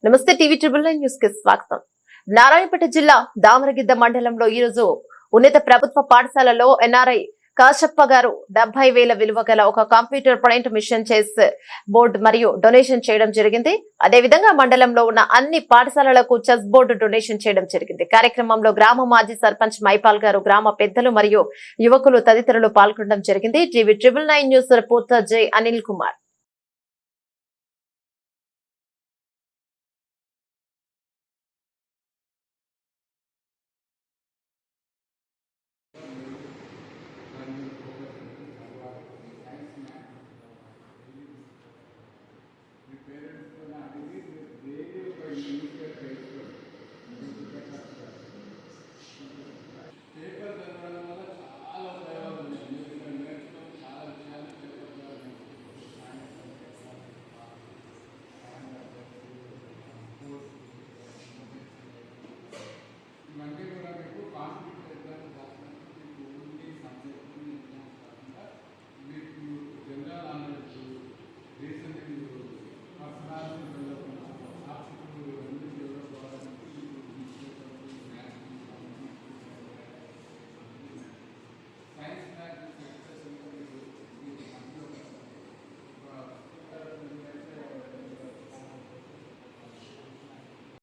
నమస్తే TV ట్రిబుల్9 news కి స్వాగతం. నారాయణపేట జిల్లా దామరగిద్ద మండలంలో ఈ రోజు ఉన్నత ప్రభుత్వ పాఠశాలలో ఎన్ఆర్ఐ కాశప్ప గారు 70,000 విలువ గల ఒక కంప్యూటర్ ప్రింట్ మిషన్ చేస్ బోర్డు మరియు డొనేషన్ చేయడం జరిగింది. అదేవిధంగా మండలంలో ఉన్న అన్ని పాఠశాలలకు చెస్ బోర్డు డొనేషన్ చేయడం జరిగింది. కార్యక్రమంలో గ్రామ మాజీ సర్పంచ్ మైపాల్ గారు, గ్రామ పెద్దలు మరియు యువకులు తదితరులు పాల్గొనడం జరిగింది. టీవీ ట్రిబుల్9 న్యూస్ రిపోర్టర్ జై అనిల్ కుమార్.